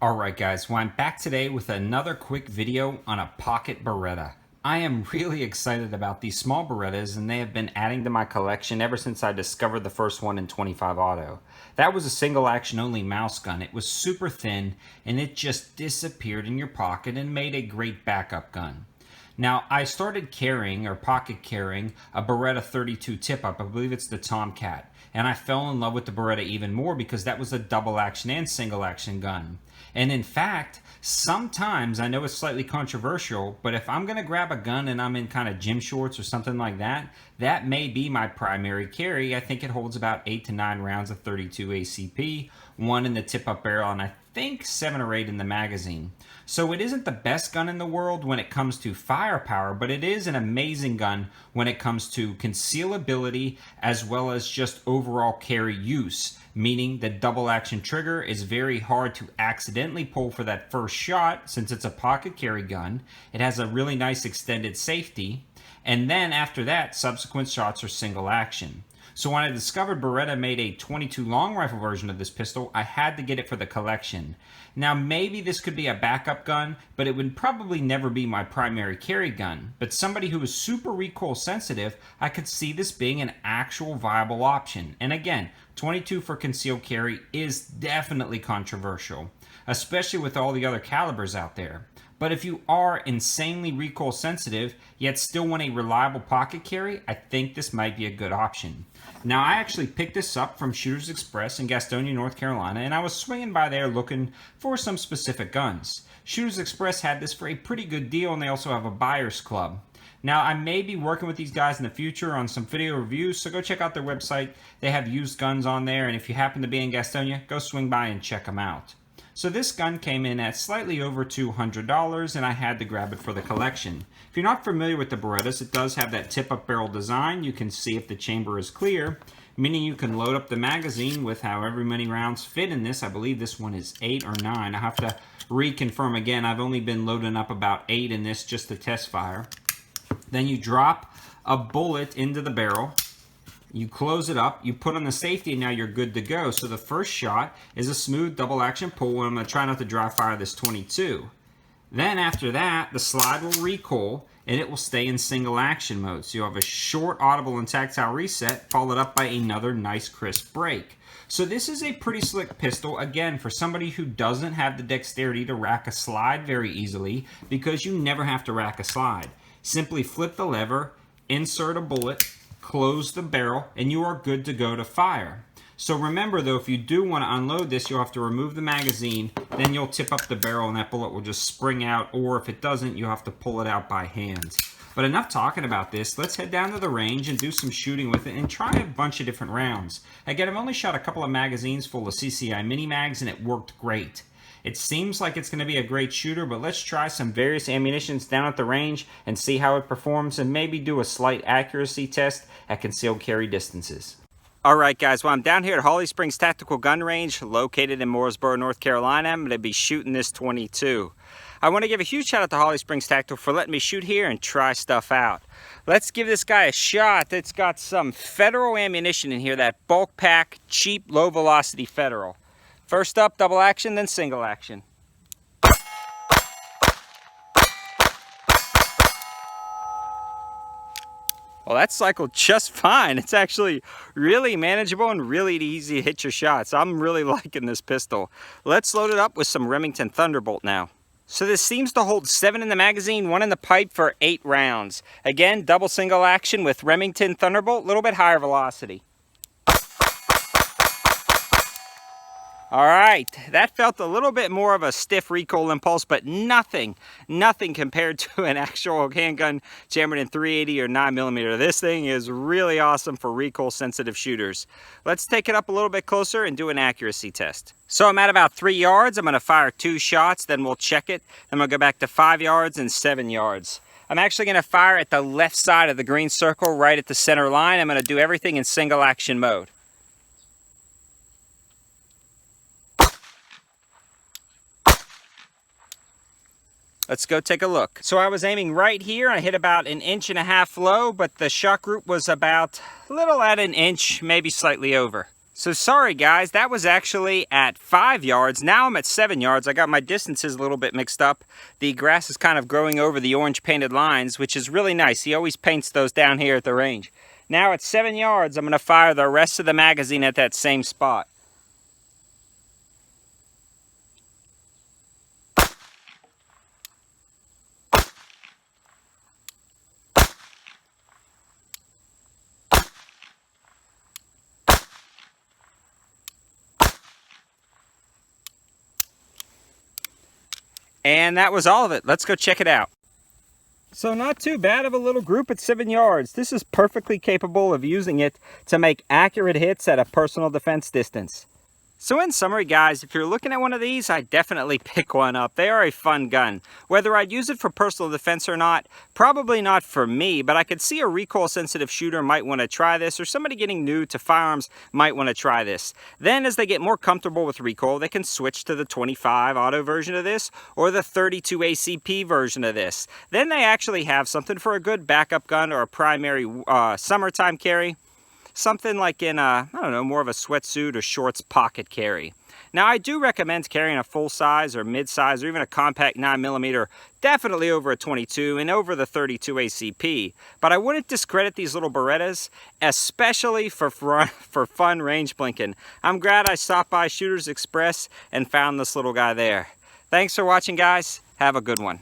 Alright guys, well I'm back today with another quick video on a pocket Beretta. I am really excited about these small Berettas, and they have been adding to my collection ever since I discovered the first one in 25 Auto. That was a single action only mouse gun. It was super thin and it just disappeared in your pocket and made a great backup gun. Now, I started carrying, or pocket carrying, a Beretta 32 tip-up. I believe it's the Tomcat. And I fell in love with the Beretta even more because that was a double action and single action gun. And in fact, sometimes, I know it's slightly controversial, but if I'm going to grab a gun and I'm in kind of gym shorts or something like that, that may be my primary carry. I think it holds about 8 to 9 rounds of 32 ACP, 1 in the tip-up barrel, and I think 7 or 8 in the magazine. So it isn't the best gun in the world when it comes to firepower, but it is an amazing gun when it comes to concealability as well as just overall carry use, meaning the double action trigger is very hard to accidentally pull for that first shot since it's a pocket carry gun. It has a really nice extended safety, and then after that, subsequent shots are single action. So when I discovered Beretta made a 22 long rifle version of this pistol, I had to get it for the collection. Now maybe this could be a backup gun, but it would probably never be my primary carry gun. But somebody who is super recoil sensitive, I could see this being an actual viable option. And again, 22 for concealed carry is definitely controversial, especially with all the other calibers out there. But if you are insanely recoil sensitive, yet still want a reliable pocket carry, I think this might be a good option. Now, I actually picked this up from Shooters Express in Gastonia, North Carolina, and I was swinging by there looking for some specific guns. Shooters Express had this for a pretty good deal, and they also have a buyer's club. Now, I may be working with these guys in the future on some video reviews, so go check out their website. They have used guns on there, and if you happen to be in Gastonia, go swing by and check them out. So this gun came in at slightly over $200, and I had to grab it for the collection. If you're not familiar with the Berettas, it does have that tip-up barrel design. You can see if the chamber is clear, meaning you can load up the magazine with however many rounds fit in this. I believe this one is 8 or 9. I have to reconfirm again. I've only been loading up about 8 in this just to test fire. Then you drop a bullet into the barrel. You close it up, you put on the safety, and now you're good to go. So the first shot is a smooth double action pull, and I'm going to try not to dry fire this 22. Then after that, the slide will recoil, and it will stay in single action mode. So you'll have a short audible and tactile reset, followed up by another nice crisp break. So this is a pretty slick pistol, again, for somebody who doesn't have the dexterity to rack a slide very easily, because you never have to rack a slide. Simply flip the lever, insert a bullet, close the barrel, and you are good to go to fire. So remember though, if you do want to unload this, you'll have to remove the magazine, then you'll tip up the barrel and that bullet will just spring out, or if it doesn't, you'll have to pull it out by hand. But enough talking about this, let's head down to the range and do some shooting with it and try a bunch of different rounds. Again, I've only shot a couple of magazines full of CCI mini mags and it worked great. It seems like it's going to be a great shooter, but let's try some various ammunitions down at the range and see how it performs, and maybe do a slight accuracy test at concealed carry distances. Alright guys, well I'm down here at Holly Springs Tactical Gun Range, located in Mooresboro, North Carolina. I'm going to be shooting this 22. I want to give a huge shout out to Holly Springs Tactical for letting me shoot here and try stuff out. Let's give this guy a shot. It's got some Federal ammunition in here, that bulk pack, cheap, low velocity Federal. First up, double action, then single action. Well, that cycled just fine. It's actually really manageable and really easy to hit your shots. I'm really liking this pistol. Let's load it up with some Remington Thunderbolt now. So this seems to hold 7 in the magazine, 1 in the pipe for 8 rounds. Again, double single action with Remington Thunderbolt, a little bit higher velocity. All right, that felt a little bit more of a stiff recoil impulse, but nothing compared to an actual handgun jammered in 380 or 9mm. This thing is really awesome for recoil sensitive shooters. Let's take it up a little bit closer and do an accuracy test. So I'm at about 3 yards. I'm gonna fire 2 shots, then we'll check it. Then we'll go back to 5 yards and 7 yards. I'm actually gonna fire at the left side of the green circle, right at the center line. I'm gonna do everything in single action mode. Let's go take a look. So I was aiming right here. I hit about 1.5 inches low, but the shot group was about a little at 1 inch, maybe slightly over. So sorry guys, that was actually at 5 yards. Now I'm at 7 yards. I got my distances a little bit mixed up. The grass is kind of growing over the orange painted lines, which is really nice. He always paints those down here at the range. Now at 7 yards, I'm going to fire the rest of the magazine at that same spot. And that was all of it. Let's go check it out. So not too bad of a little group at 7 yards. This is perfectly capable of using it to make accurate hits at a personal defense distance. So in summary guys, if you're looking at one of these, I'd definitely pick one up. They are a fun gun. Whether I'd use it for personal defense or not, probably not for me, but I could see a recoil sensitive shooter might want to try this, or somebody getting new to firearms might want to try this. Then as they get more comfortable with recoil, they can switch to the 25 auto version of this or the 32 ACP version of this. Then they actually have something for a good backup gun or a primary summertime carry. Something like in I don't know, more of a sweatsuit or shorts pocket carry. Now I do recommend carrying a full size or mid size or even a compact 9mm, definitely over a 22 and over the 32 ACP. But I wouldn't discredit these little Berettas, especially for fun range blinking. I'm glad I stopped by Shooters Express and found this little guy there. Thanks for watching guys, have a good one.